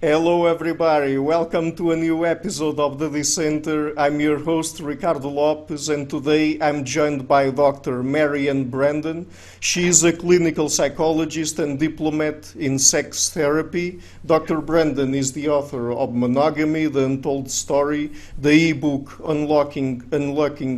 Hello, everybody. Welcome to a new episode of the Dissenter. I'm your host, Ricardo Lopes, and today I'm joined by Dr. Marianne Brandon. She is a clinical psychologist and diplomat in sex therapy. Dr. Brandon is the author of Monogamy, The Untold Story, the ebook Unlocking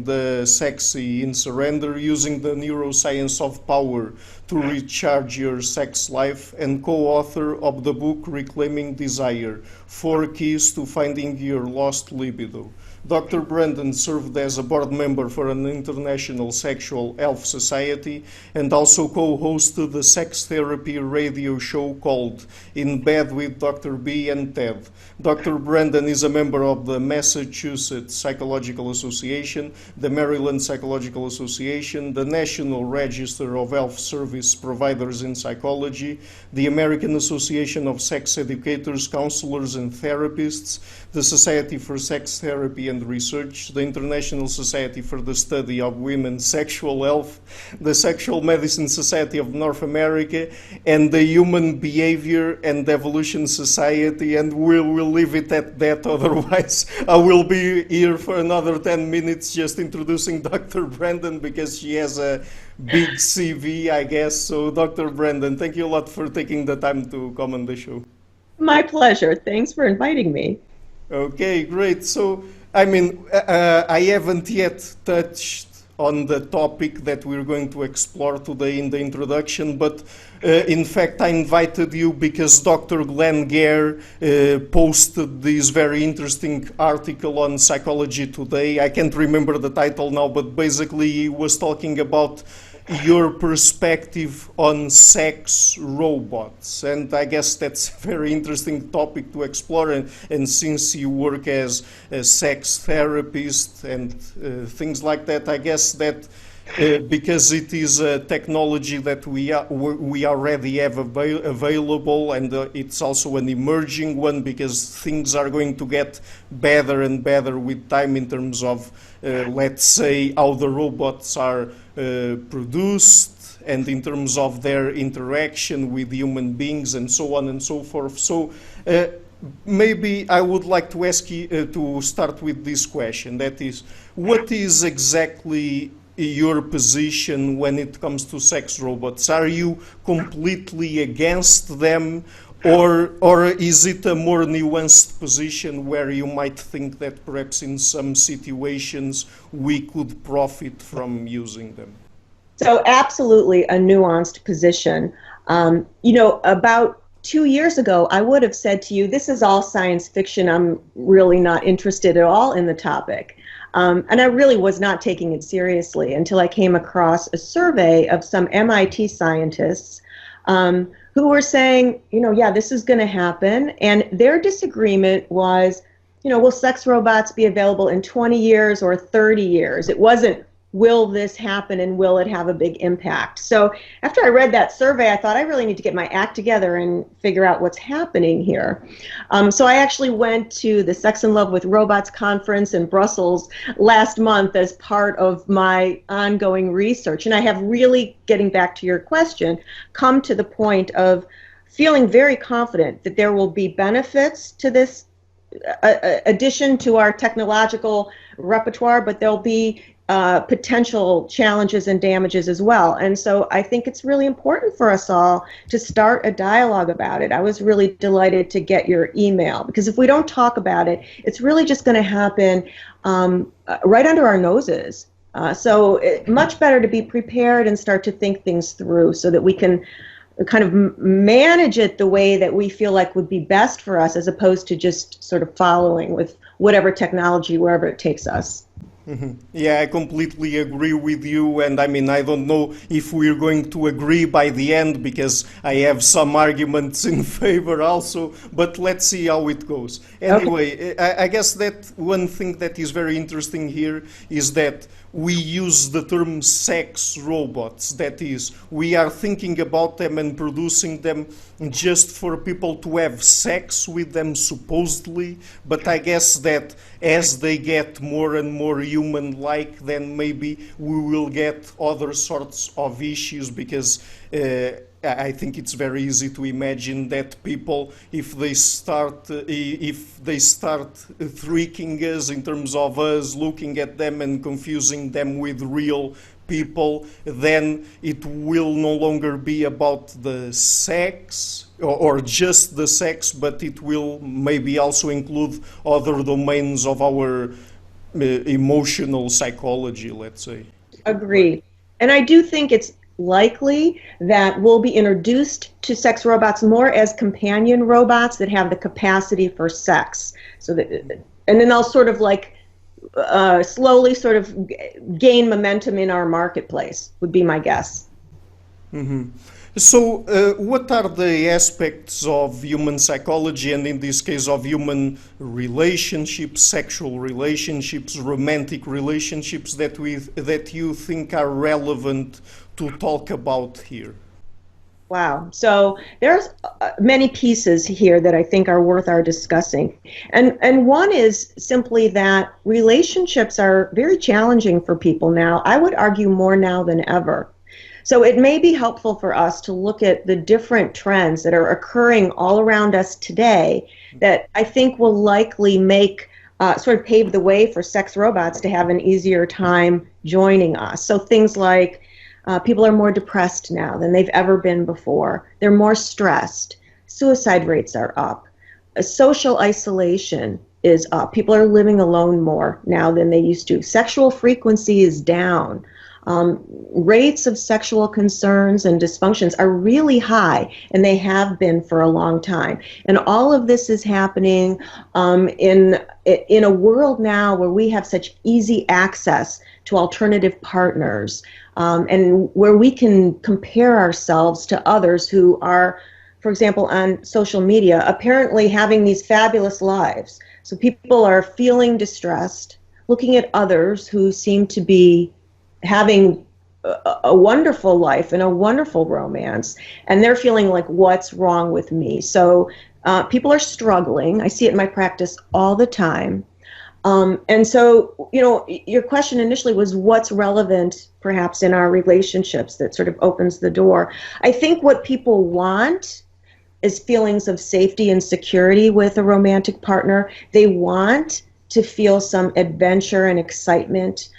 the Sexy in Surrender, using the neuroscience of power to recharge your sex life, and co-author of the book Reclaiming Desire, 4 Keys to Finding Your Lost Libido. Dr. Brandon served as a board member for an international sexual health society and also co-hosted the sex therapy radio show called In Bed with Dr. B and Ted. Dr. Brandon is a member of the Massachusetts Psychological Association, the Maryland Psychological Association, the National Register of Health Service Providers in Psychology, the American Association of Sex Educators, Counselors and Therapists, the Society for Sex Therapy and Research, the International Society for the Study of Women's Sexual Health, the Sexual Medicine Society of North America, and the Human Behavior and Evolution Society, and we'll leave it at that, otherwise I will be here for another 10 minutes just introducing Dr. Brandon because she has a big CV, I guess. So Dr. Brandon, thank you a lot for taking the time to come on the show. My pleasure. Thanks for inviting me. Okay, great. So, I haven't yet touched on the topic that we're going to explore today in the introduction, but in fact I invited you because Dr. Glenn Gare posted this very interesting article on Psychology Today. I can't remember the title now, but basically he was talking about your perspective on sex robots, and I guess that's a very interesting topic to explore, and since you work as a sex therapist and things like that, I guess that because it is a technology that we already have available, and it's also an emerging one because things are going to get better and better with time in terms of, let's say, how the robots are produced and in terms of their interaction with human beings and so on and so forth. So maybe I would like to ask you to start with this question, that is, what is exactly your position when it comes to sex robots? Are you completely against them, or is it a more nuanced position where you might think that perhaps in some situations we could profit from using them? So absolutely a nuanced position. About 2 years ago, I would have said to you, this is all science fiction. I'm really not interested at all in the topic. And I really was not taking it seriously until I came across a survey of some MIT scientists who were saying, yeah, this is going to happen. And their disagreement was, will sex robots be available in 20 years or 30 years? It wasn't, will this happen and will it have a big impact? So after I read that survey, I thought I really need to get my act together and figure out what's happening here. So I actually went to the Sex and Love with Robots conference in Brussels last month as part of my ongoing research. And I have really, getting back to your question, come to the point of feeling very confident that there will be benefits to this addition to our technological repertoire, but there'll be potential challenges and damages as well. And so I think it's really important for us all to start a dialogue about it. I was really delighted to get your email, because if we don't talk about it, it's really just going to happen right under our noses. So much better to be prepared and start to think things through so that we can kind of manage it the way that we feel like would be best for us, as opposed to just sort of following with whatever technology, wherever it takes us. Mm-hmm. Yeah, I completely agree with you, and I don't know if we're going to agree by the end, because I have some arguments in favor also, but let's see how it goes. Anyway, okay. I guess that one thing that is very interesting here is that we use the term sex robots. That is, we are thinking about them and producing them just for people to have sex with them, supposedly. But I guess that as they get more and more human-like, then maybe we will get other sorts of issues, because I think it's very easy to imagine that people, if they start tricking us in terms of us looking at them and confusing them with real people, then it will no longer be about the sex or just the sex, but it will maybe also include other domains of our emotional psychology, let's say. Agreed. And I do think it's likely that we'll be introduced to sex robots more as companion robots that have the capacity for sex. So that, and then they'll sort of like slowly sort of gain momentum in our marketplace, would be my guess. Mm-hmm. So, what are the aspects of human psychology, and in this case of human relationships, sexual relationships, romantic relationships, that you think are relevant to talk about here? Wow. So there's many pieces here that I think are worth our discussing. And one is simply that relationships are very challenging for people now. I would argue more now than ever. So it may be helpful for us to look at the different trends that are occurring all around us today that I think will likely make sort of pave the way for sex robots to have an easier time joining us. So things like people are more depressed now than they've ever been before. They're more stressed. Suicide rates are up. Social isolation is up. People are living alone more now than they used to. Sexual frequency is down. Rates of sexual concerns and dysfunctions are really high, and they have been for a long time. And all of this is happening in a world now where we have such easy access to alternative partners, and where we can compare ourselves to others who are, for example, on social media, apparently having these fabulous lives. So people are feeling distressed, looking at others who seem to be having a wonderful life and a wonderful romance, and they're feeling like, what's wrong with me? So people are struggling. I see it in my practice all the time. And so, you know, your question initially was what's relevant perhaps in our relationships that sort of opens the door. I think what people want is feelings of safety and security with a romantic partner. They want to feel some adventure and excitement.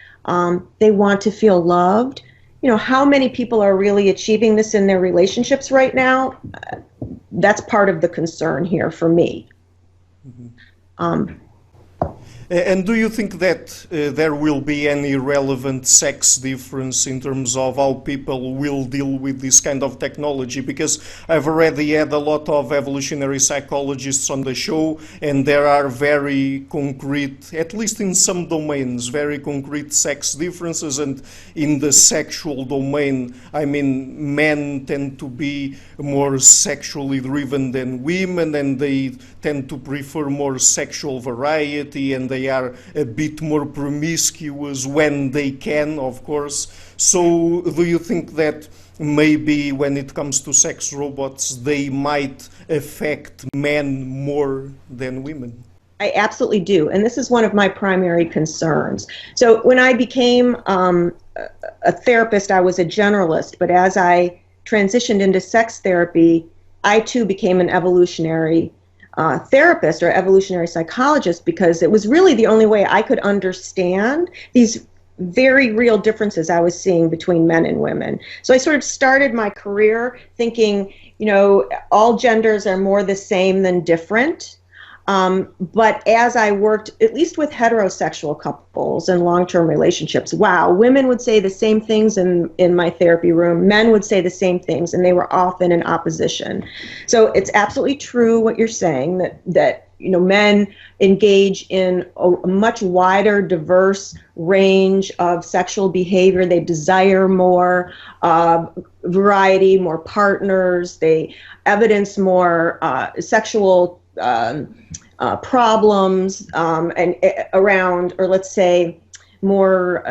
They want to feel loved. You know, how many people are really achieving this in their relationships right now? That's part of the concern here for me. Mm-hmm. And do you think that there will be any relevant sex difference in terms of how people will deal with this kind of technology? Because I've already had a lot of evolutionary psychologists on the show, and there are very concrete, at least in some domains, very concrete sex differences. And in the sexual domain, I mean, men tend to be more sexually driven than women, and they tend to prefer more sexual variety, and they are a bit more promiscuous when they can, of course. So do you think that maybe when it comes to sex robots, they might affect men more than women? I absolutely do, and this is one of my primary concerns. So when I became a therapist, I was a generalist, but as I transitioned into sex therapy, I too became an evolutionary therapist or evolutionary psychologist, because it was really the only way I could understand these very real differences I was seeing between men and women. So I sort of started my career thinking, you know, all genders are more the same than different. But as I worked, at least with heterosexual couples and long-term relationships, wow, women would say the same things in my therapy room, men would say the same things, and they were often in opposition. So it's absolutely true what you're saying, that you know, men engage in a much wider, diverse range of sexual behavior. They desire more variety, more partners. They evidence more sexual problems and around, or let's say more,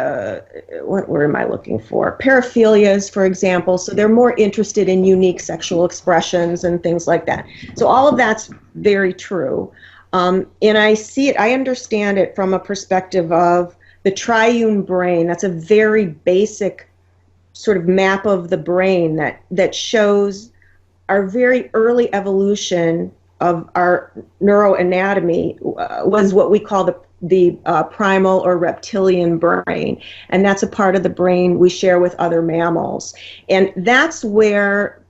what word am I looking for? Paraphilias, for example. So they're more interested in unique sexual expressions and things like that. So all of that's very true. And I see it, I understand it from a perspective of the triune brain. That's a very basic sort of map of the brain that shows our very early evolution of our neuroanatomy was what we call the primal or reptilian brain, and that's a part of the brain we share with other mammals, and that's where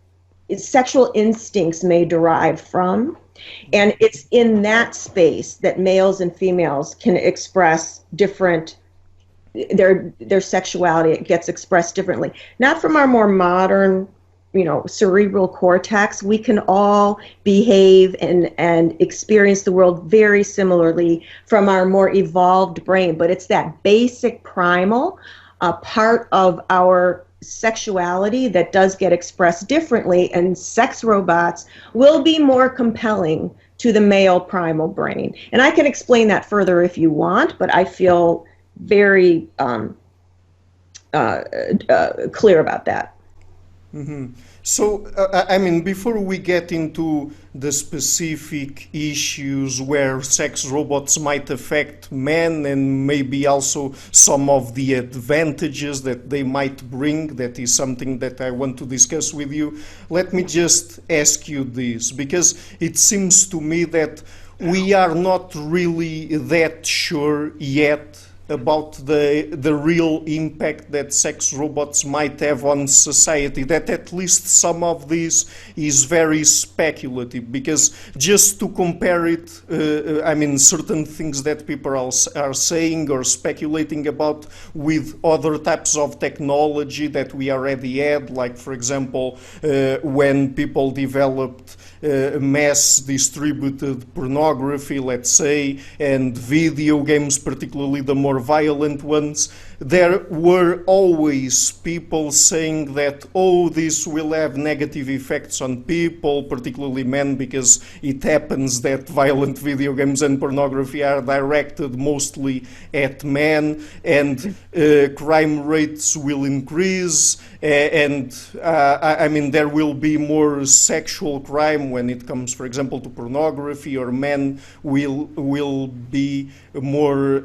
sexual instincts may derive from. And it's in that space that males and females can express different their sexuality. It gets expressed differently, not from our more modern, cerebral cortex. We can all behave and experience the world very similarly from our more evolved brain, but it's that basic primal part of our sexuality that does get expressed differently, and sex robots will be more compelling to the male primal brain. And I can explain that further if you want, but I feel very clear about that. Mm-hmm. So, before we get into the specific issues where sex robots might affect men and maybe also some of the advantages that they might bring, that is something that I want to discuss with you, let me just ask you this, because it seems to me that we are not really that sure yet about the real impact that sex robots might have on society, that at least some of this is very speculative, because just to compare it, certain things that people are saying or speculating about with other types of technology that we already had, like for example, when people developed mass distributed pornography, let's say, and video games, particularly the more violent ones, there were always people saying that, oh, this will have negative effects on people, particularly men, because it happens that violent video games and pornography are directed mostly at men, and crime rates will increase, and there will be more sexual crime when it comes, for example, to pornography, or men will be more,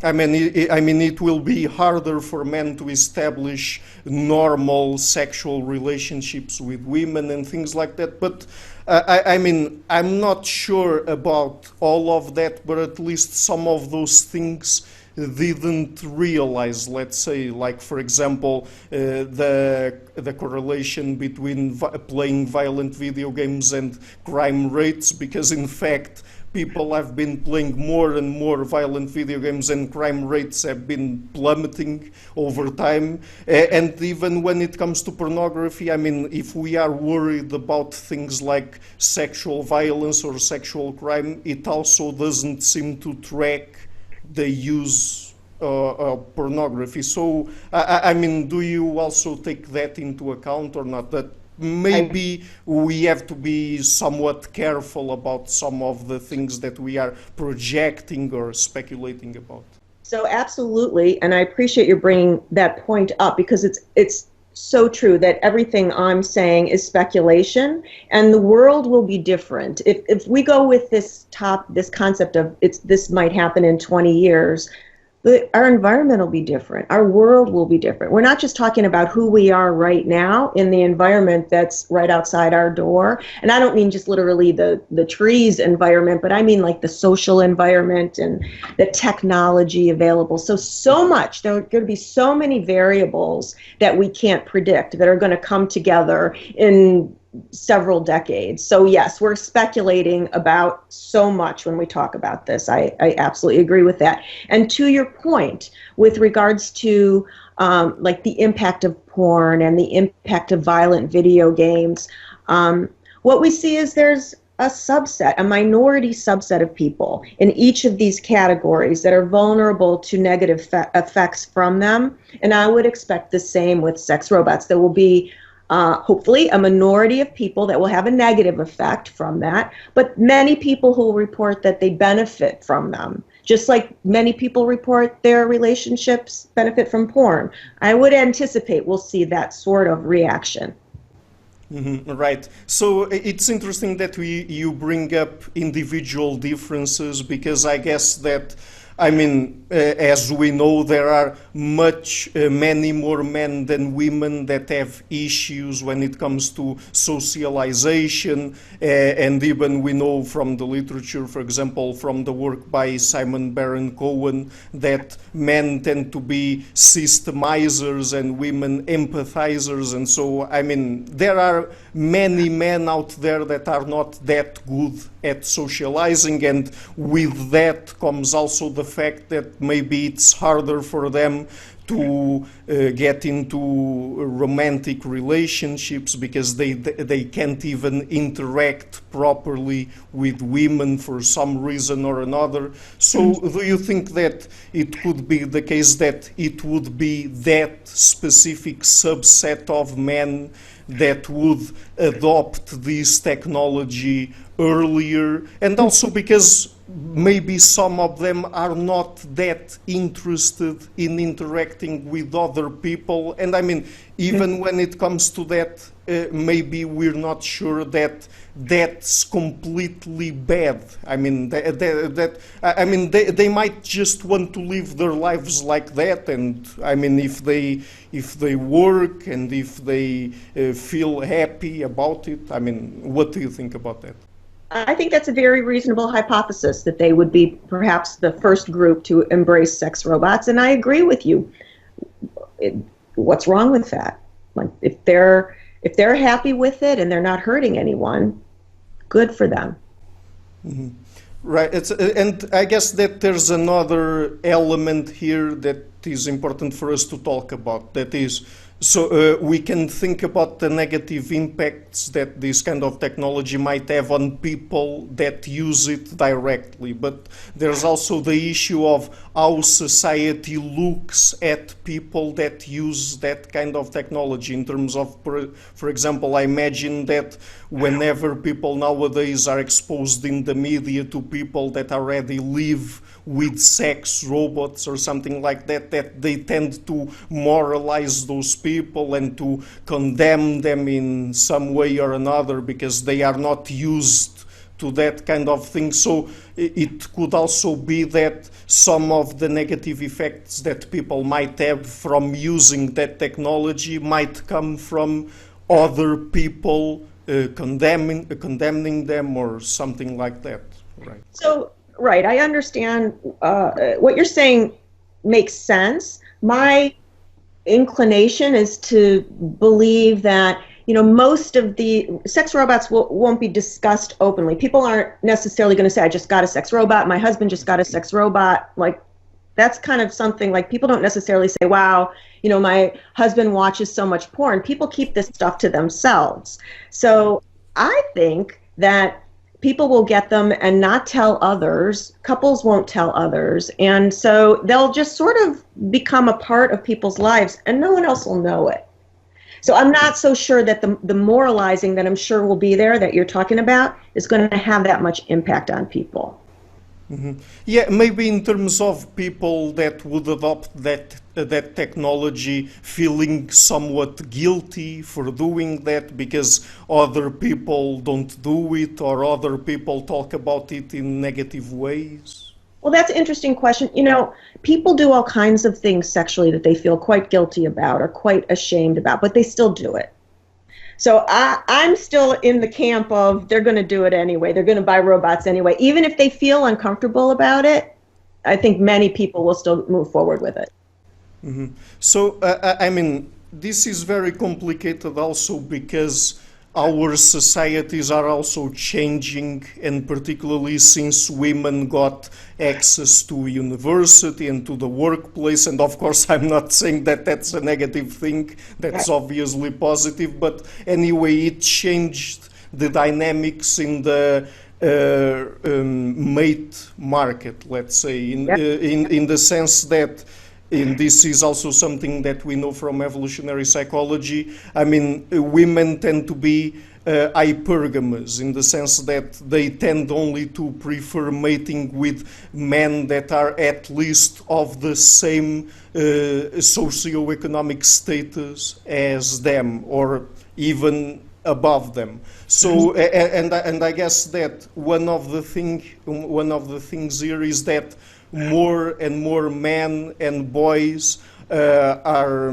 it will be harder for men to establish normal sexual relationships with women and things like that. But I'm not sure about all of that, but at least some of those things didn't realize, let's say, like for example, the correlation between playing violent video games and crime rates, because in fact people have been playing more and more violent video games and crime rates have been plummeting over time. And even when it comes to pornography, if we are worried about things like sexual violence or sexual crime, it also doesn't seem to track the use of pornography. So, do you also take that into account or not? That maybe we have to be somewhat careful about some of the things that we are projecting or speculating about. So absolutely, and I appreciate you bringing that point up, because it's so true that everything I'm saying is speculation, and the world will be different. If we go with this concept of this might happen in 20 years, our environment will be different. Our world will be different. We're not just talking about who we are right now in the environment that's right outside our door. And I don't mean just literally the trees environment, but I mean like the social environment and the technology available. So much. There are going to be so many variables that we can't predict that are going to come together in several decades. So yes, we're speculating about so much when we talk about this. I absolutely agree with that. And to your point, with regards to like the impact of porn and the impact of violent video games, what we see is there's a minority subset of people in each of these categories that are vulnerable to negative effects from them. And I would expect the same with sex robots. There will be hopefully a minority of people that will have a negative effect from that, but many people who will report that they benefit from them, just like many people report their relationships benefit from porn. I would anticipate we'll see that sort of reaction. Mm-hmm, right. So it's interesting that you bring up individual differences, because I guess that I mean, as we know, there are many more men than women that have issues when it comes to socialization, and even we know from the literature, for example, from the work by Simon Baron-Cohen, that men tend to be systemizers and women empathizers, and so, I mean, there are many men out there that are not that good at socializing, and with that comes also the fact that maybe it's harder for them to get into romantic relationships because they can't even interact properly with women for some reason or another. So do you think that it could be the case that it would be that specific subset of men that would adopt this technology earlier, and also because maybe some of them are not that interested in interacting with other people, and I mean, even when it comes to that, maybe we're not sure that that's completely bad. I mean, they might just want to live their lives like that, and I mean, if they work and if they feel happy about it, I mean, what do you think about that? I think that's a very reasonable hypothesis that they would be perhaps the first group to embrace sex robots, and I agree with you. What's wrong with that? Like, if they're happy with it and they're not hurting anyone, good for them. Mm-hmm. Right. And I guess that there's another element here that is important for us to talk about. That is, so we can think about the negative impacts that this kind of technology might have on people that use it directly. But there's also the issue of how society looks at people that use that kind of technology in terms of, for example, I imagine that whenever people nowadays are exposed in the media to people that already live with sex robots or something like that, that they tend to moralize those people and to condemn them in some way or another because they are not used to that kind of thing. So it could also be that some of the negative effects that people might have from using that technology might come from other people condemning them or something like that. Right. So, right, I understand what you're saying makes sense. My inclination is to believe that, you know, most of the sex robots won't be discussed openly. People aren't necessarily going to say, I just got a sex robot, my husband just got a sex robot. Like, that's kind of something, like, people don't necessarily say, wow, you know, my husband watches so much porn. People keep this stuff to themselves. So I think that people will get them and not tell others. Couples won't tell others. And so they'll just sort of become a part of people's lives and no one else will know it. So I'm not so sure that the moralizing that I'm sure will be there that you're talking about is going to have that much impact on people. Mm-hmm. Yeah, maybe in terms of people that would adopt that technology feeling somewhat guilty for doing that because other people don't do it or other people talk about it in negative ways. Well, that's an interesting question. You know, people do all kinds of things sexually that they feel quite guilty about or quite ashamed about, but they still do it. So I'm still in the camp of they're going to do it anyway. They're going to buy robots anyway. Even if they feel uncomfortable about it, I think many people will still move forward with it. Mm-hmm. So, I mean, this is very complicated also because our societies are also changing, and particularly since women got access to university and to the workplace, and of course I'm not saying that that's a negative thing, that's obviously positive, but anyway, it changed the dynamics in the mate market, let's say, in the sense that, and this is also something that we know from evolutionary psychology, I mean, women tend to be hypergamous in the sense that they tend only to prefer mating with men that are at least of the same socioeconomic status as them, or even above them. So, and I guess that one of the things here is that more and more men and boys are,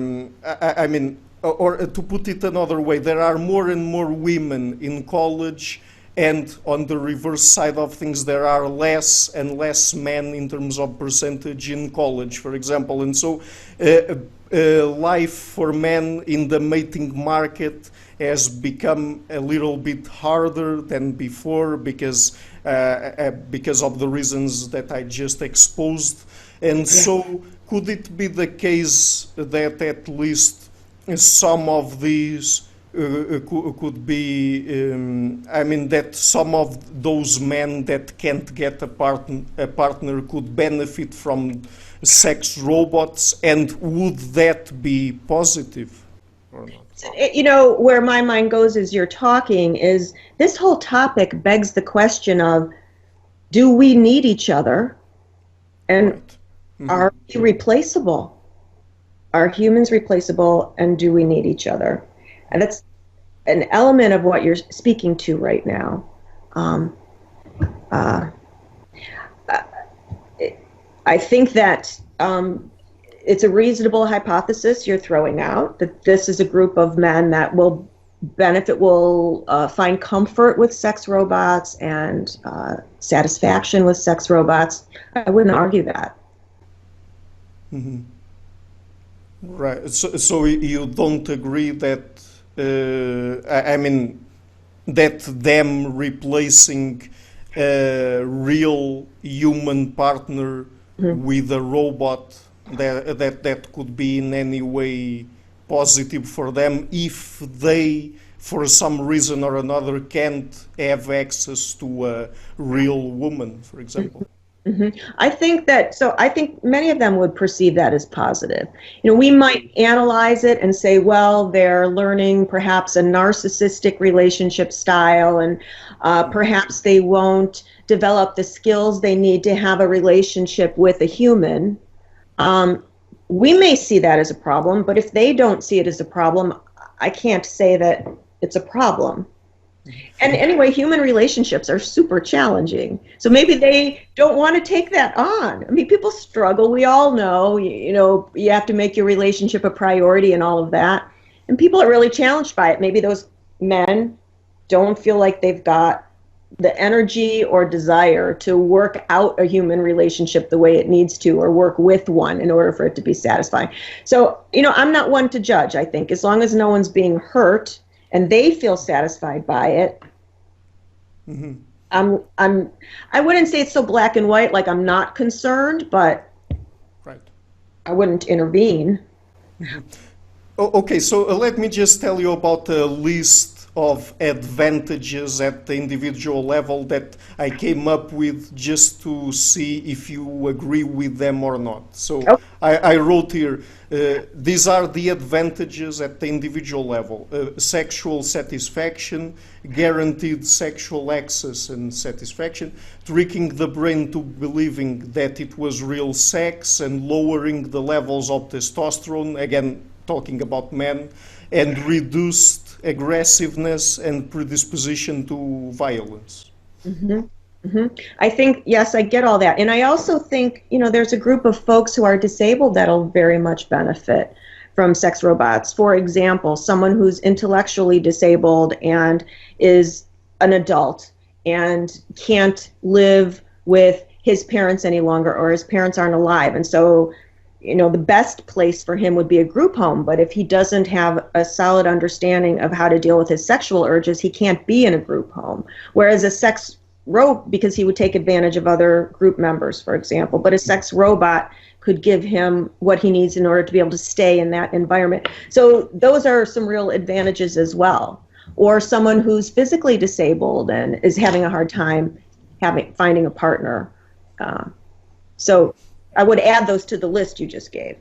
I mean, or to put it another way, there are more and more women in college, and on the reverse side of things, there are less and less men in terms of percentage in college, for example. And so life for men in the mating market has become a little bit harder than before because of the reasons that I just exposed. And so could it be the case that at least some of these could be, I mean, that some of those men that can't get a partner could benefit from sex robots, and would that be positive or not? You know, where my mind goes as you're talking is this whole topic begs the question of, do we need each other? And Right. are we replaceable? Are humans replaceable, and do we need each other? And that's an element of what you're speaking to right now. I think that it's a reasonable hypothesis you're throwing out, that this is a group of men that will benefit, will find comfort with sex robots and satisfaction with sex robots. I wouldn't argue that. Mm-hmm. Right. So you don't agree that, I mean, that them replacing a real human partner with a robot, that could be in any way positive for them if they, for some reason or another, can't have access to a real woman, for example? I think many of them would perceive that as positive. You know, we might analyze it and say, well, they're learning perhaps a narcissistic relationship style, and perhaps they won't develop the skills they need to have a relationship with a human. We may see that as a problem, but if they don't see it as a problem, I can't say that it's a problem. And anyway, human relationships are super challenging. So maybe they don't want to take that on. I mean, people struggle. We all know, you know, you have to make your relationship a priority and all of that. And people are really challenged by it. Maybe those men don't feel like they've got the energy or desire to work out a human relationship the way it needs to, or work with one in order for it to be satisfying. So, you know, I'm not one to judge, I think. As long as no one's being hurt and they feel satisfied by it, I wouldn't say it's so black and white, like I'm not concerned, but Right. I wouldn't intervene. Okay, so let me just tell you about a list of advantages at the individual level that I came up with just to see if you agree with them or not. So I wrote here, these are the advantages at the individual level. Sexual satisfaction, guaranteed sexual access and satisfaction, tricking the brain to believing that it was real sex, and lowering the levels of testosterone, again talking about men, and reduced aggressiveness and predisposition to violence. I think, yes, I get all that. And I also think, you know, there's a group of folks who are disabled that'll very much benefit from sex robots. For example, someone who's intellectually disabled and is an adult and can't live with his parents any longer, or his parents aren't alive. And so, you know, the best place for him would be a group home. But if he doesn't have a solid understanding of how to deal with his sexual urges, he can't be in a group home. Whereas a sex robot, because he would take advantage of other group members, for example, but a sex robot could give him what he needs in order to be able to stay in that environment. So those are some real advantages as well. Or someone who's physically disabled and is having a hard time finding a partner. So I would add those to the list you just gave.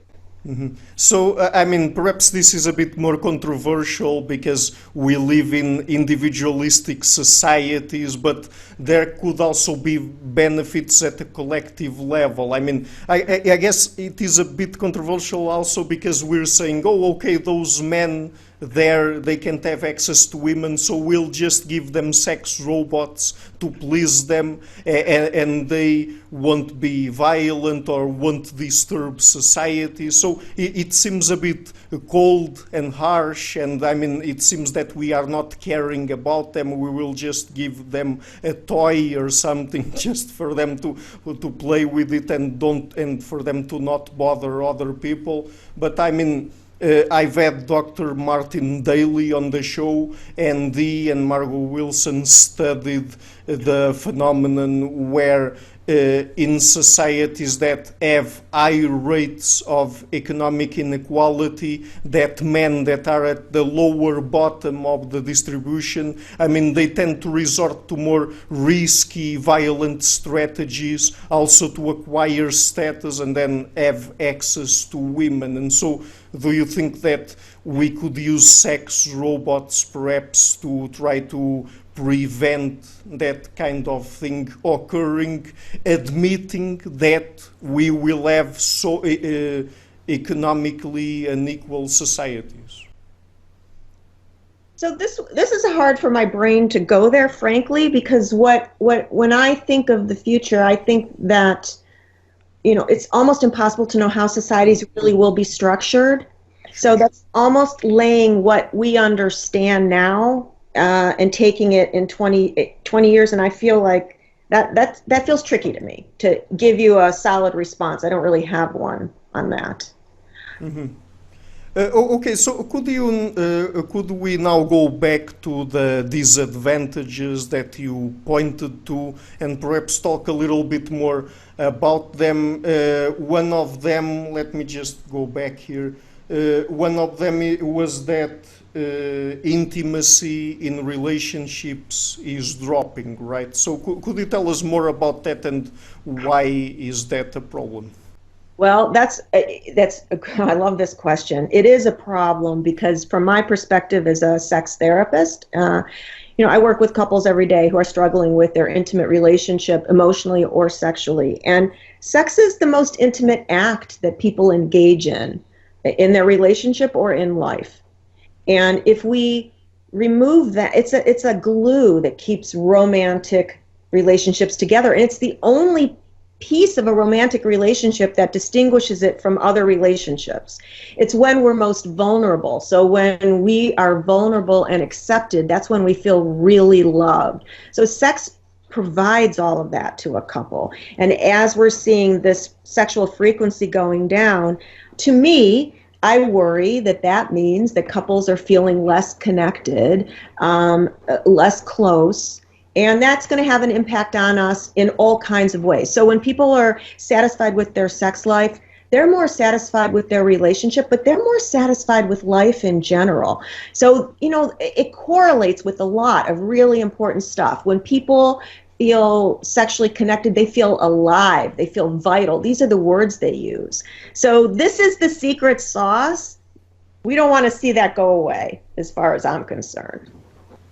So, I mean, perhaps this is a bit more controversial because we live in individualistic societies, but there could also be benefits at a collective level. I mean, I guess it is a bit controversial also because we're saying, oh, okay, those men they can't have access to women, so we'll just give them sex robots to please them, and they won't be violent or won't disturb society. So it seems a bit cold and harsh, and I mean, it seems that we are not caring about them. We will just give them a toy or something just for them to play with it, and for them to not bother other people. But I mean, I've had Dr. Martin Daly on the show, and he and Margot Wilson studied the phenomenon where in societies that have high rates of economic inequality, that men that are at the lower bottom of the distribution, I mean, they tend to resort to more risky, violent strategies, also to acquire status and then have access to women. And so, do you think that we could use sex robots perhaps to try to prevent that kind of thing occurring, admitting that we will have so economically unequal societies? So this is hard for my brain to go there, frankly, because when I think of the future, I think that, you know, it's almost impossible to know how societies really will be structured. So that's almost laying what we understand now and taking it in 20 years, and I feel like that feels tricky to me, to give you a solid response. I don't really have one on that. Mm-hmm. Okay, so could we now go back to the disadvantages that you pointed to, and perhaps talk a little bit more about them? One of them, let me just go back here. One of them was that intimacy in relationships is dropping, right? So could you tell us more about that, and why is that a problem? Well, I love this question. It is a problem because, from my perspective as a sex therapist, you know, I work with couples every day who are struggling with their intimate relationship, emotionally or sexually, and sex is the most intimate act that people engage in their relationship or in life. And if we remove that, it's a glue that keeps romantic relationships together. And it's the only piece of a romantic relationship that distinguishes it from other relationships. It's when we're most vulnerable. So when we are vulnerable and accepted, that's when we feel really loved. So sex provides all of that to a couple. And as we're seeing this sexual frequency going down, to me, I worry that means that couples are feeling less connected, less close, and that's going to have an impact on us in all kinds of ways. So when people are satisfied with their sex life, they're more satisfied with their relationship, but they're more satisfied with life in general. So, you know, it correlates with a lot of really important stuff. When people feel sexually connected, they feel alive, they feel vital. These are the words they use. So this is the secret sauce. We don't want to see that go away, as far as I'm concerned.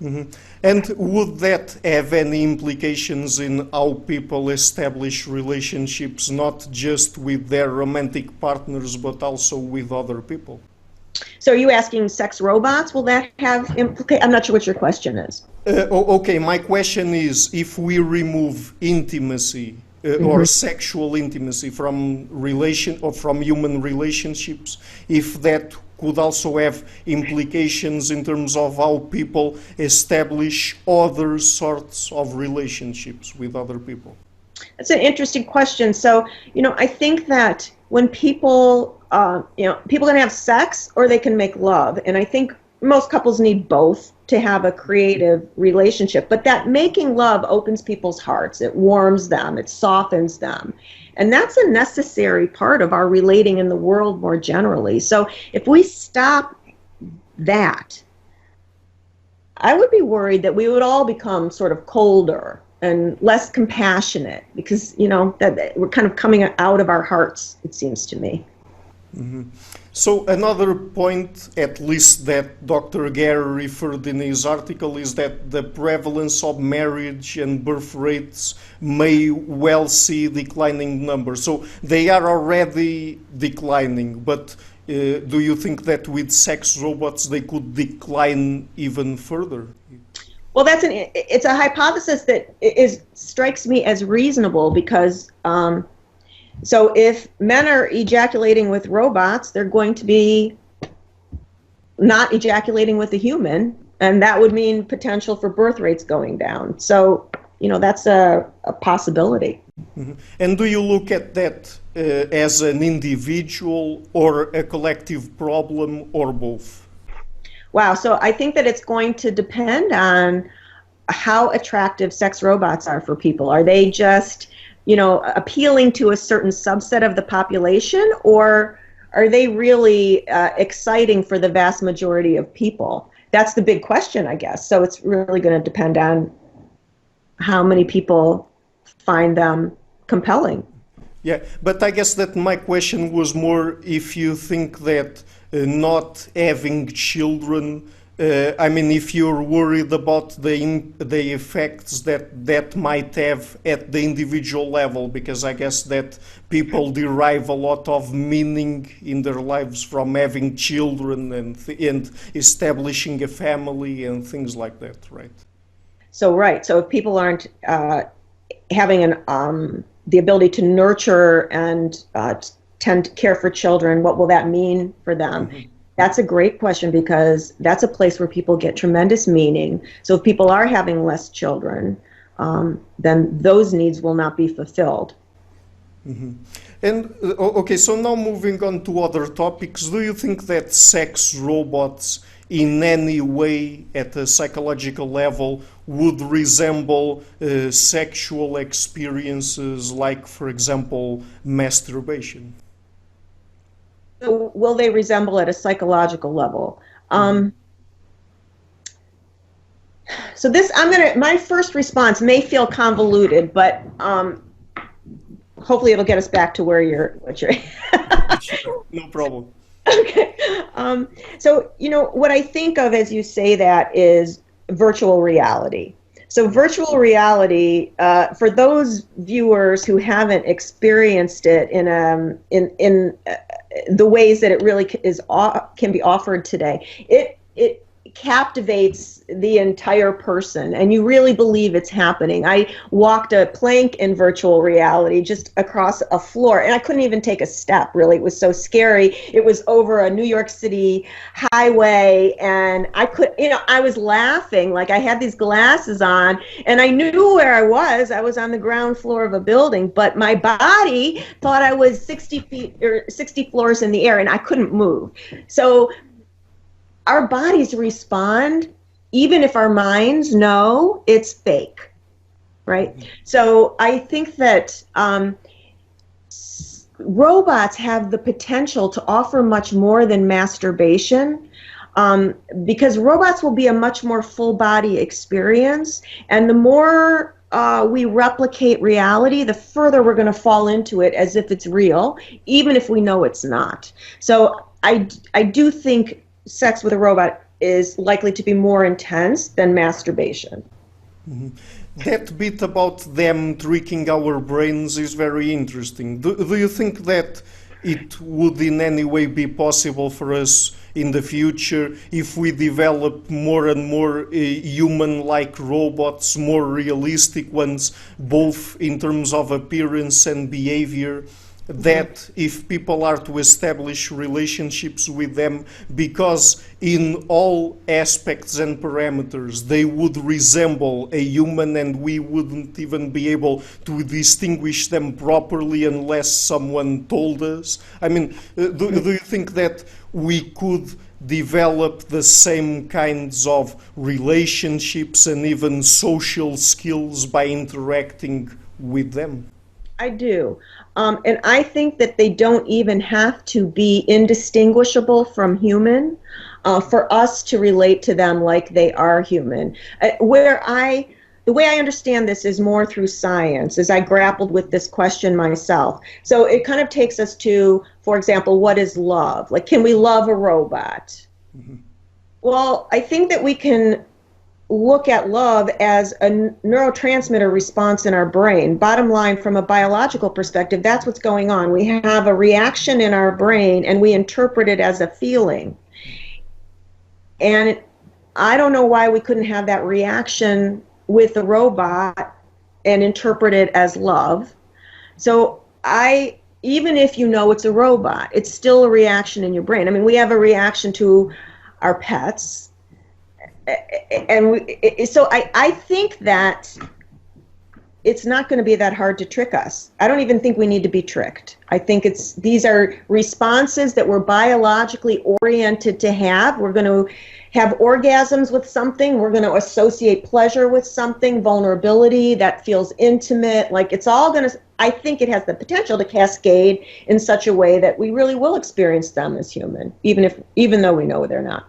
Mm-hmm. And would that have any implications in how people establish relationships, not just with their romantic partners, but also with other people? So are you asking sex robots? Will that have implications? I'm not sure what your question is. Okay, my question is, if we remove intimacy or sexual intimacy from human relationships, if that could also have implications in terms of how people establish other sorts of relationships with other people? That's an interesting question. So, you know, I think that when people, people can have sex or they can make love. And I think most couples need both to have a creative relationship. But that making love opens people's hearts. It warms them. It softens them. And that's a necessary part of our relating in the world more generally. So if we stop that, I would be worried that we would all become sort of colder and less compassionate because, you know, that we're kind of coming out of our hearts, it seems to me. Mm-hmm. So another point, at least that Dr. Gare referred in his article, is that the prevalence of marriage and birth rates may well see declining numbers. So they are already declining, but do you think that with sex robots they could decline even further? Well, it's a hypothesis that strikes me as reasonable because so if men are ejaculating with robots, they're going to be not ejaculating with a human, and that would mean potential for birth rates going down. So, that's a possibility. Mm-hmm. And do you look at that as an individual or a collective problem or both? Wow, so I think that it's going to depend on how attractive sex robots are for people. Are they just, appealing to a certain subset of the population, or are they really exciting for the vast majority of people? That's the big question, I guess. So it's really going to depend on how many people find them compelling. Yeah, but I guess that my question was more if you think that not having children, if you're worried about the effects that might have at the individual level, because I guess that people derive a lot of meaning in their lives from having children and establishing a family and things like that, right? So if people aren't having the ability to nurture and tend to care for children, what will that mean for them? Mm-hmm. That's a great question, because that's a place where people get tremendous meaning. So if people are having less children, then those needs will not be fulfilled. Mm-hmm. And okay, so now moving on to other topics, do you think that sex robots in any way at a psychological level would resemble sexual experiences like, for example, masturbation? So will they resemble at a psychological level? So my first response may feel convoluted, but hopefully it'll get us back to what you're. No problem. Okay. So, what I think of as you say that is virtual reality. So virtual reality, for those viewers who haven't experienced it in the ways that it really can be offered today, it captivates the entire person, and you really believe it's happening. I walked a plank in virtual reality just across a floor, and I couldn't even take a step, really. It was so scary. It was over a New York City highway, and I was laughing, like I had these glasses on, and I knew where I was. I was on the ground floor of a building, but my body thought I was 60 feet or 60 floors in the air, and I couldn't move. So our bodies respond even if our minds know it's fake, right? So I think that robots have the potential to offer much more than masturbation, because robots will be a much more full body experience, and the more we replicate reality, the further we're going to fall into it as if it's real, even if we know it's not. So I do think sex with a robot is likely to be more intense than masturbation. Mm-hmm. That bit about them tricking our brains is very interesting. Do you think that it would in any way be possible for us in the future if we develop more and more human-like robots, more realistic ones, both in terms of appearance and behavior, that if people are to establish relationships with them, because in all aspects and parameters they would resemble a human and we wouldn't even be able to distinguish them properly unless someone told us? I mean, do you think that we could develop the same kinds of relationships and even social skills by interacting with them? I do. And I think that they don't even have to be indistinguishable from human for us to relate to them like they are human. The way I understand this is more through science, as I grappled with this question myself. So it kind of takes us to, for example, what is love? Like, can we love a robot? Mm-hmm. Well, I think that we can look at love as a neurotransmitter response in our brain. Bottom line, from a biological perspective, that's what's going on. We have a reaction in our brain and we interpret it as a feeling. And I don't know why we couldn't have that reaction with the robot and interpret it as love. So even if you know it's a robot, it's still a reaction in your brain. I mean, we have a reaction to our pets. And so I think that it's not going to be that hard to trick us. I don't even think we need to be tricked. I think these are responses that we're biologically oriented to have. We're going to have orgasms with something. We're going to associate pleasure with something, vulnerability that feels intimate. Like it's all going to, I think it has the potential to cascade in such a way that we really will experience them as human, even though we know they're not.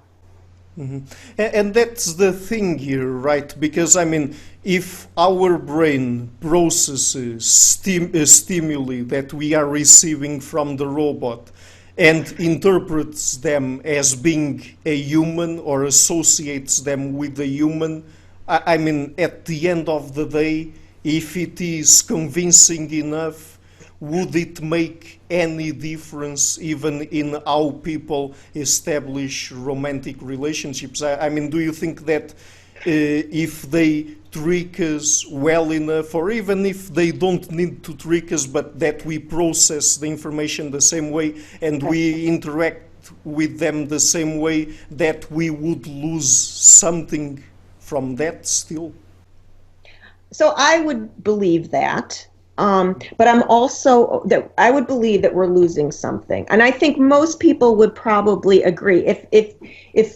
Mm-hmm. And that's the thing here, right? Because, I mean, if our brain processes stimuli that we are receiving from the robot and interprets them as being a human or associates them with a human, I mean, at the end of the day, if it is convincing enough, would it make any difference even in how people establish romantic relationships? I mean, do you think that if they trick us well enough, or even if they don't need to trick us, but that we process the information the same way and we interact with them the same way, that we would lose something from that still? So I would believe that. But I'm also that I would believe that we're losing something, and I think most people would probably agree. If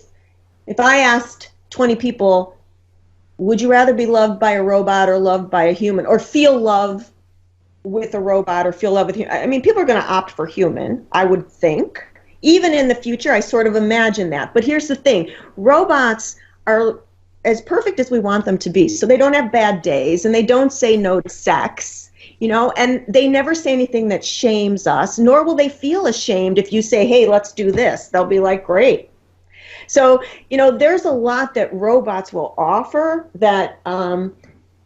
I asked 20 people, would you rather be loved by a robot or loved by a human, or feel love with a robot or feel love with human? I mean, people are going to opt for human, I would think. Even in the future, I sort of imagine that. But here's the thing: robots are as perfect as we want them to be, so they don't have bad days, and they don't say no to sex. You know, and they never say anything that shames us, nor will they feel ashamed if you say, hey, let's do this. They'll be like, great. So, you know, there's a lot that robots will offer that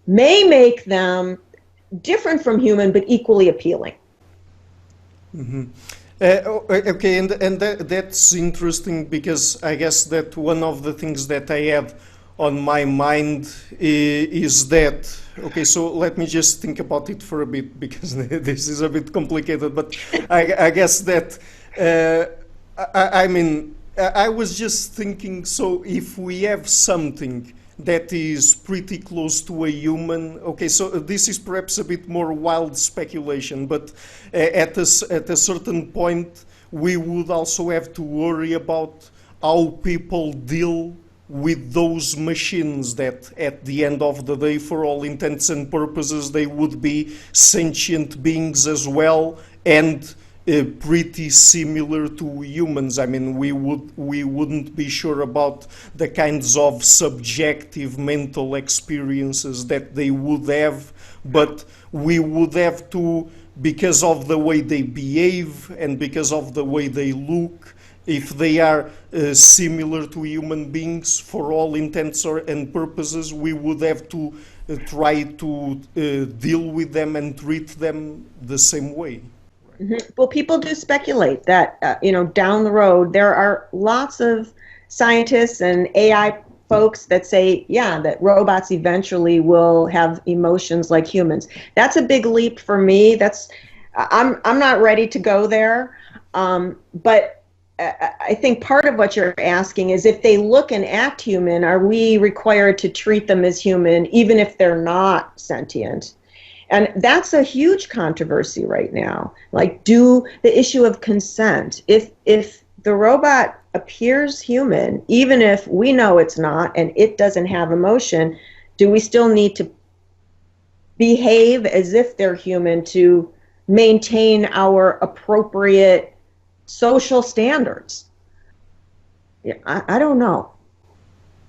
may make them different from human, but equally appealing. Mm-hmm. Okay, and that's interesting, because I guess that one of the things that I have on my mind is that, okay, so let me just think about it for a bit, because this is a bit complicated, but I guess that, I mean, I was just thinking, so if we have something that is pretty close to a human, okay, so this is perhaps a bit more wild speculation, but at a certain point, we would also have to worry about how people deal with those machines that at the end of the day, for all intents and purposes, they would be sentient beings as well, and pretty similar to humans. I mean, we wouldn't be sure about the kinds of subjective mental experiences that they would have, but we would have to, because of the way they behave and because of the way they look, if they are similar to human beings, for all intents and purposes, we would have to try to deal with them and treat them the same way. Mm-hmm. Well, people do speculate that, you know, down the road, there are lots of scientists and AI folks that say, yeah, that robots eventually will have emotions like humans. That's a big leap for me. I'm not ready to go there, but I think part of what you're asking is, if they look and act human, are we required to treat them as human even if they're not sentient? And that's a huge controversy right now. Like, the issue of consent. If the robot appears human, even if we know it's not and it doesn't have emotion, do we still need to behave as if they're human to maintain our appropriate social standards? Yeah, I don't know.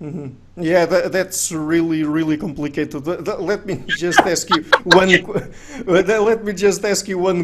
Mm-hmm. Yeah, that's really, really complicated. Let me just ask you one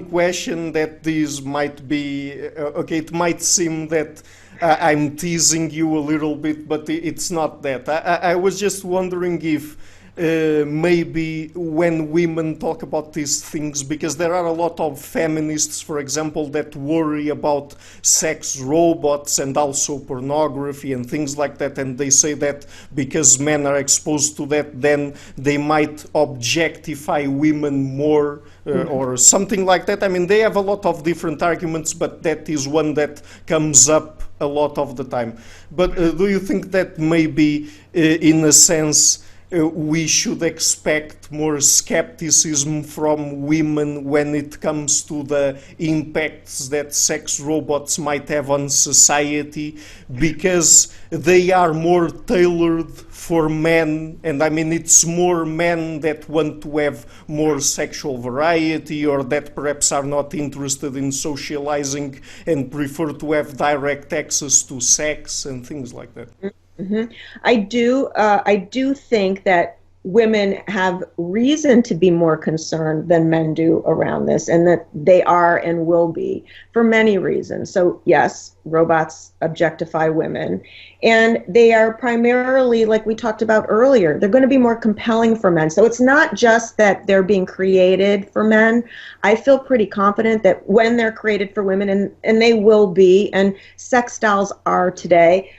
question that this might be, okay, it might seem that I'm teasing you a little bit, but it's not that. I was just wondering if maybe when women talk about these things, because there are a lot of feminists, for example, that worry about sex robots and also pornography and things like that, and they say that because men are exposed to that, then they might objectify women more or something like that. I mean, they have a lot of different arguments, but that is one that comes up a lot of the time. But do you think that maybe, in a sense, we should expect more skepticism from women when it comes to the impacts that sex robots might have on society, because they are more tailored for men, and I mean it's more men that want to have more sexual variety, or that perhaps are not interested in socializing and prefer to have direct access to sex and things like that? Mm-hmm. I do think that women have reason to be more concerned than men do around this, and that they are and will be for many reasons. So yes, robots objectify women, and they are primarily, like we talked about earlier, they're going to be more compelling for men. So it's not just that they're being created for men. I feel pretty confident that when they're created for women, and they will be, and sex dolls are today,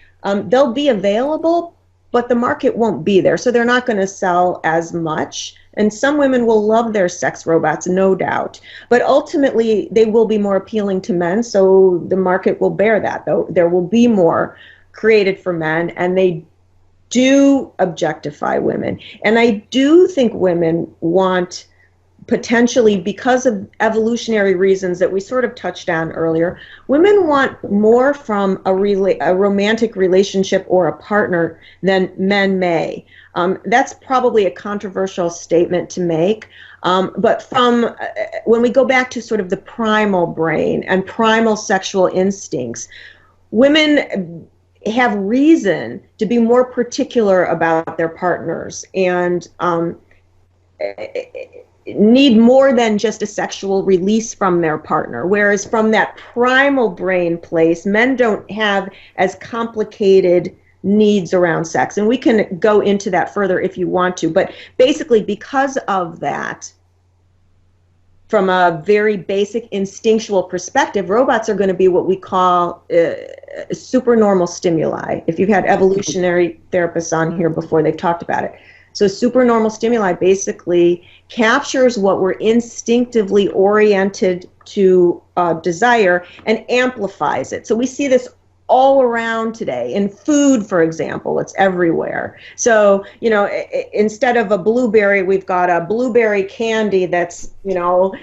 they'll be available, but the market won't be there. So they're not going to sell as much. And some women will love their sex robots, no doubt. But ultimately, they will be more appealing to men. So the market will bear that, though. There will be more created for men, and they do objectify women. And I do think women want, potentially because of evolutionary reasons that we sort of touched on earlier, women want more from a romantic relationship or a partner than men may. That's probably a controversial statement to make, but from when we go back to sort of the primal brain and primal sexual instincts, women have reason to be more particular about their partners and need more than just a sexual release from their partner. Whereas from that primal brain place, men don't have as complicated needs around sex. And we can go into that further if you want to. But basically, because of that, from a very basic instinctual perspective, robots are going to be what we call supernormal stimuli. If you've had evolutionary therapists on here before, they've talked about it. So supernormal stimuli basically captures what we're instinctively oriented to desire and amplifies it. So we see this all around today. In food, for example, it's everywhere. So, you know, instead of a blueberry, we've got a blueberry candy that's, you know,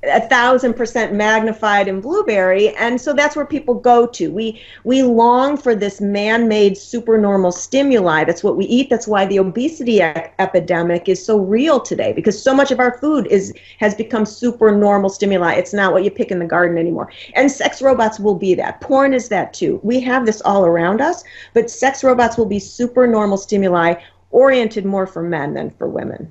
1,000% magnified in blueberry, and so that's where people go to. We long for this man-made supernormal stimuli. That's what we eat. That's why the obesity epidemic is so real today, because so much of our food has become supernormal stimuli. It's not what you pick in the garden anymore. And sex robots will be that. Porn is that too. We have this all around us, but sex robots will be supernormal stimuli oriented more for men than for women.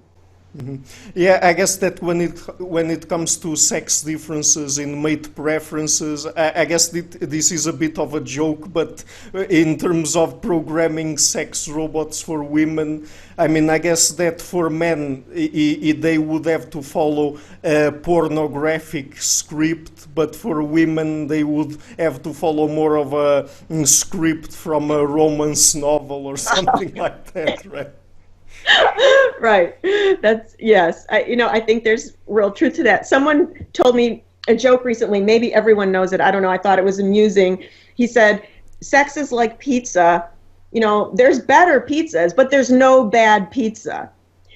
Mm-hmm. Yeah, I guess that when it comes to sex differences in mate preferences, I guess this is a bit of a joke, but in terms of programming sex robots for women, I mean, I guess that for men, they would have to follow a pornographic script, but for women, they would have to follow more of a script from a romance novel or something like that, right? Right. That's, yes. I think there's real truth to that. Someone told me a joke recently, maybe everyone knows it, I don't know, I thought it was amusing. He said, sex is like pizza. You know, there's better pizzas, but there's no bad pizza.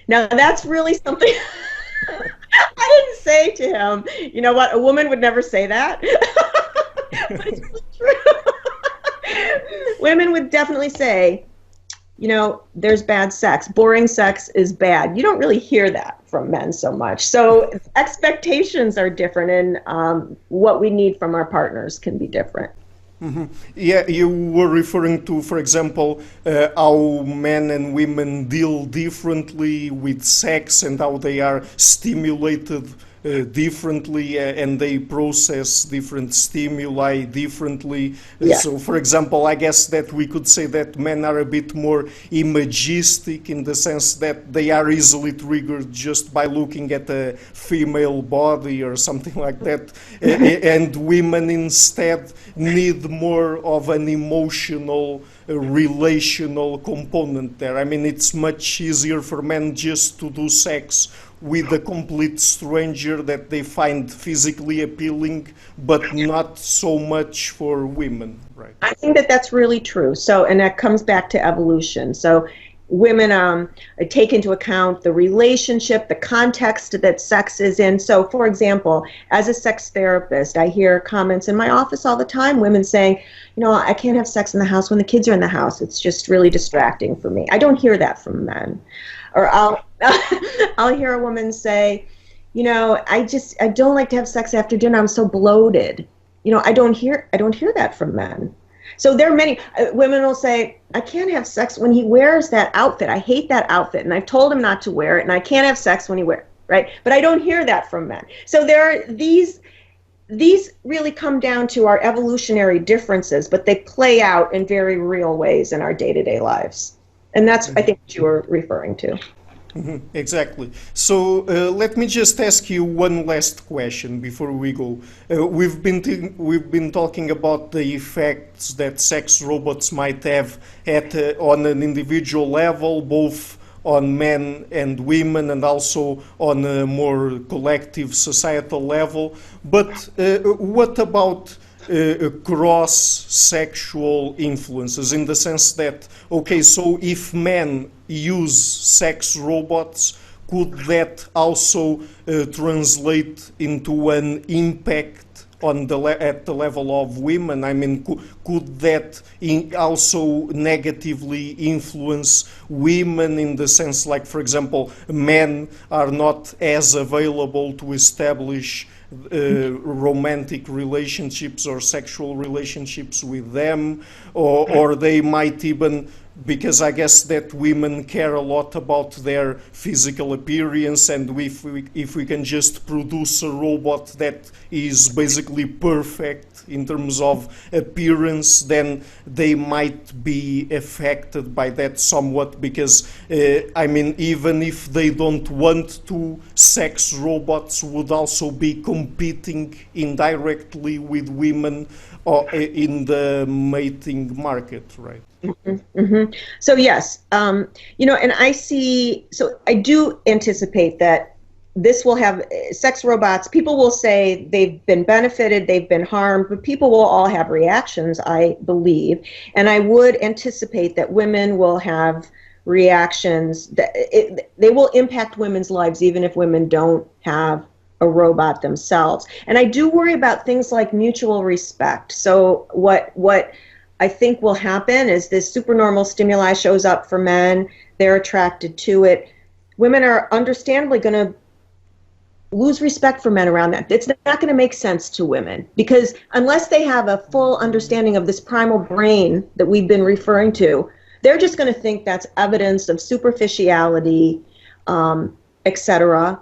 Now, that's really something I didn't say to him. You know what? A woman would never say that. But it's really true. Women would definitely say, you know, there's bad sex. Boring sex is bad. You don't really hear that from men so much. So expectations are different, and what we need from our partners can be different. Mm-hmm. Yeah, you were referring to, for example, how men and women deal differently with sex and how they are stimulated differently, and they process different stimuli differently. Yeah. So, for example, I guess that we could say that men are a bit more imagistic in the sense that they are easily triggered just by looking at a female body or something like that, and women instead need more of an emotional, relational component there. I mean, it's much easier for men just to do sex with a complete stranger that they find physically appealing, but not so much for women, right? I think that that's really true. So, and that comes back to evolution. So, women take into account the relationship, the context that sex is in. So, for example, as a sex therapist, I hear comments in my office all the time, women saying, you know, I can't have sex in the house when the kids are in the house. It's just really distracting for me. I don't hear that from men. Or I'll hear a woman say, you know, I don't like to have sex after dinner. I'm so bloated. You know, I don't hear that from men. So there are many women will say, I can't have sex when he wears that outfit. I hate that outfit, and I've told him not to wear it, and I can't have sex when he wears it, right? But I don't hear that from men. So there are these really come down to our evolutionary differences, but they play out in very real ways in our day-to-day lives. And that's, I think, what you were referring to. Exactly. So let me just ask you one last question before we go. We've been talking about the effects that sex robots might have on an individual level, both on men and women, and also on a more collective societal level. But what about cross-sexual influences, in the sense that, okay, so if men use sex robots, could that also translate into an impact on at the level of women? I mean, could that also negatively influence women in the sense, like, for example, men are not as available to establish romantic relationships or sexual relationships with them, or they might even, because I guess that women care a lot about their physical appearance, and if we can just produce a robot that is basically perfect in terms of appearance, then they might be affected by that somewhat, because I mean, even if they don't want to, sex robots would also be competing indirectly with women in the mating market, right? Mm-hmm, mm-hmm. So yes, you know, and I do anticipate that this will have sex robots. People will say they've been benefited, they've been harmed, but people will all have reactions, I believe. And I would anticipate that women will have reactions, that they will impact women's lives even if women don't have a robot themselves. And I do worry about things like mutual respect. So what I think will happen is this supernormal stimuli shows up for men, they're attracted to it. Women are understandably going to lose respect for men around that. It's not going to make sense to women, because unless they have a full understanding of this primal brain that we've been referring to, they're just going to think that's evidence of superficiality, etc.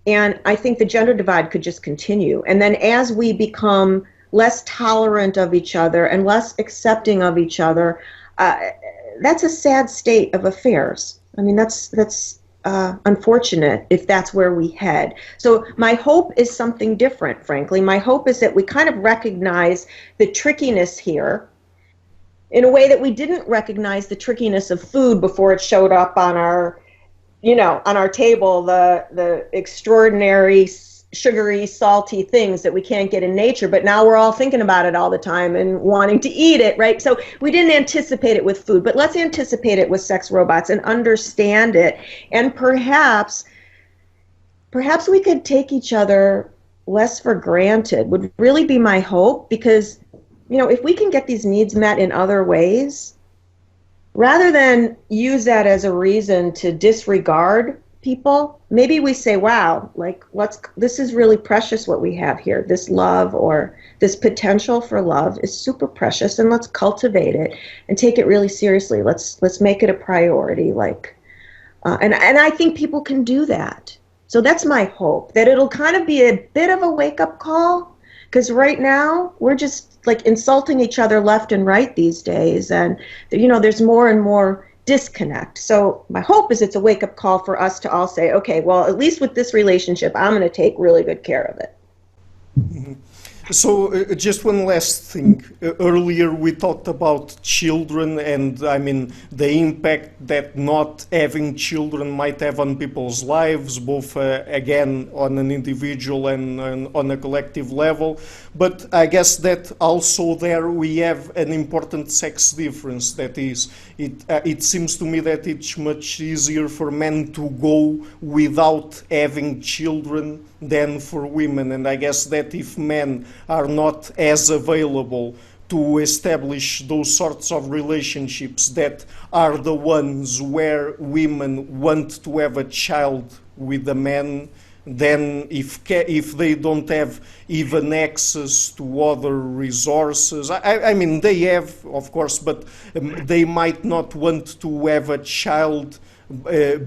And I think the gender divide could just continue. And then as we become less tolerant of each other and less accepting of each other, that's a sad state of affairs. I mean, that's unfortunate if that's where we head. So my hope is something different, frankly. My hope is that we kind of recognize the trickiness here in a way that we didn't recognize the trickiness of food before it showed up on our, you know, on our table, the extraordinary sugary, salty things that we can't get in nature, but now we're all thinking about it all the time and wanting to eat it, right? So we didn't anticipate it with food, but let's anticipate it with sex robots and understand it. And perhaps we could take each other less for granted, would really be my hope, because, you know, if we can get these needs met in other ways, rather than use that as a reason to disregard people, maybe we say, wow, like, this is really precious what we have here. This love, or this potential for love, is super precious, and let's cultivate it and take it really seriously. Let's make it a priority, like, and I think people can do that. So that's my hope, that it'll kind of be a bit of a wake-up call, because right now we're just like insulting each other left and right these days, and there's more and more disconnect. So my hope is it's a wake-up call for us to all say, okay, well, at least with this relationship, I'm going to take really good care of it. Mm-hmm. So just one last thing. Earlier we talked about children and the impact that not having children might have on people's lives, both again on an individual and on a collective level. But I guess that also there we have an important sex difference. That is, it seems to me that it's much easier for men to go without having children than for women. And I guess that if men are not as available to establish those sorts of relationships that are the ones where women want to have a child with a man, then if they don't have even access to other resources, I mean they have, of course, but they might not want to have a child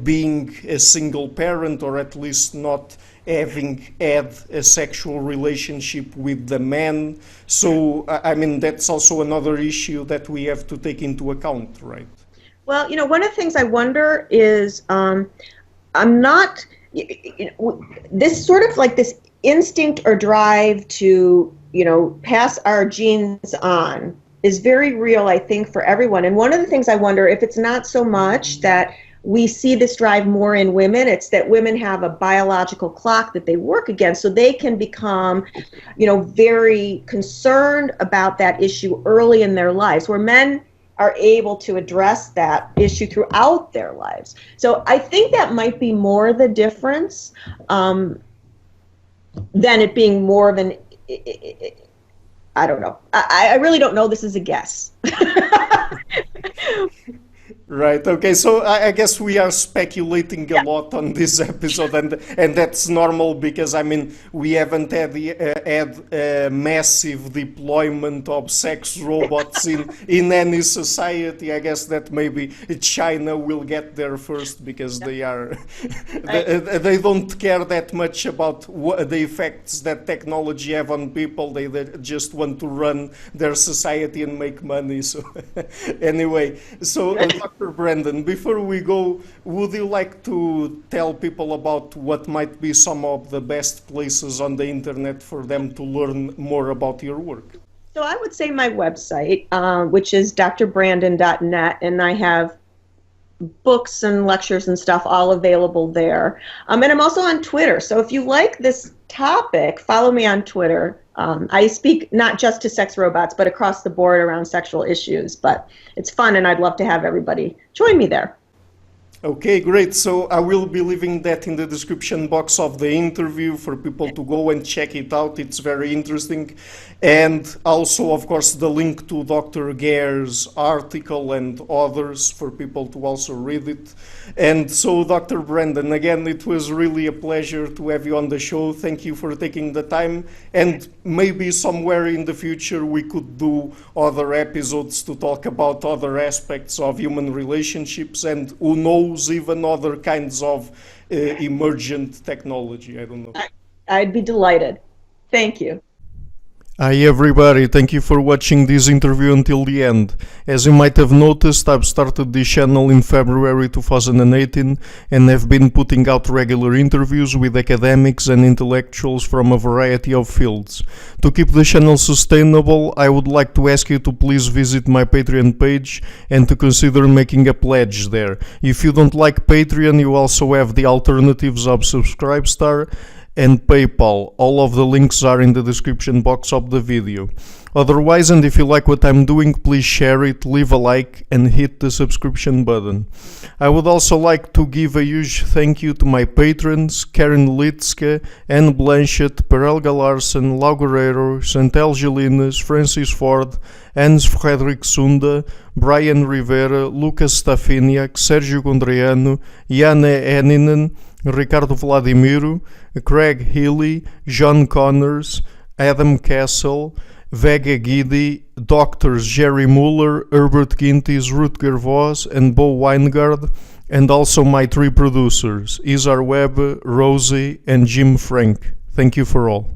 being a single parent, or at least not having had a sexual relationship with the man. So, that's also another issue that we have to take into account, right? Well, one of the things I wonder is, this sort of like this instinct or drive to, pass our genes on is very real, I think, for everyone. And one of the things I wonder if it's not so much that we see this drive more in women, it's that women have a biological clock that they work against, so they can become, very concerned about that issue early in their lives, where men are able to address that issue throughout their lives. So I think that might be more the difference than it being more of an, I don't know. I really don't know. This is a guess. Right. Okay. So I guess we are speculating a lot on this episode, and that's normal because we haven't had a massive deployment of sex robots in any society. I guess that maybe China will get there first because they don't care that much about the effects that technology have on people. They just want to run their society and make money. So anyway, so. Dr. Brandon, before we go, would you like to tell people about what might be some of the best places on the internet for them to learn more about your work? So I would say my website, which is drbrandon.net, and I have books and lectures and stuff all available there. And I'm also on Twitter. So if you like this topic, follow me on Twitter. I speak not just to sex robots, but across the board around sexual issues. But it's fun, and I'd love to have everybody join me there. Okay, great. So I will be leaving that in the description box of the interview for people to go and check it out. It's very interesting. And also, of course, the link to Dr. Gare's article and others for people to also read it. And so, Dr. Brandon, again, it was really a pleasure to have you on the show. Thank you for taking the time. And maybe somewhere in the future we could do other episodes to talk about other aspects of human relationships, and who knows, even other kinds of emergent technology. I don't know. I'd be delighted. Thank you. Hi everybody, thank you for watching this interview until the end. As you might have noticed, I've started this channel in February 2018 and have been putting out regular interviews with academics and intellectuals from a variety of fields. To keep the channel sustainable, I would like to ask you to please visit my Patreon page and to consider making a pledge there. If you don't like Patreon, you also have the alternatives of Subscribestar and PayPal. All of the links are in the description box of the video. Otherwise, and if you like what I'm doing, please share it, leave a like, and hit the subscription button. I would also like to give a huge thank you to my patrons: Karen Litske, Anne Blanchett, Perelga Larsen, Lau Guerrero, Chantal Gelinas, Francis Ford, Hans Frederick Sunda, Brian Rivera, Lucas Stafiniak, Sergio Gondriano, Jana Eninen, Ricardo Vladimiro, Craig Healy, John Connors, Adam Castle, Vega Gidi, Doctors Jerry Muller, Herbert Gintis, Rutger Voss, and Bo Weingard, and also my 3 producers, Isar Webb, Rosie, and Jim Frank. Thank you for all.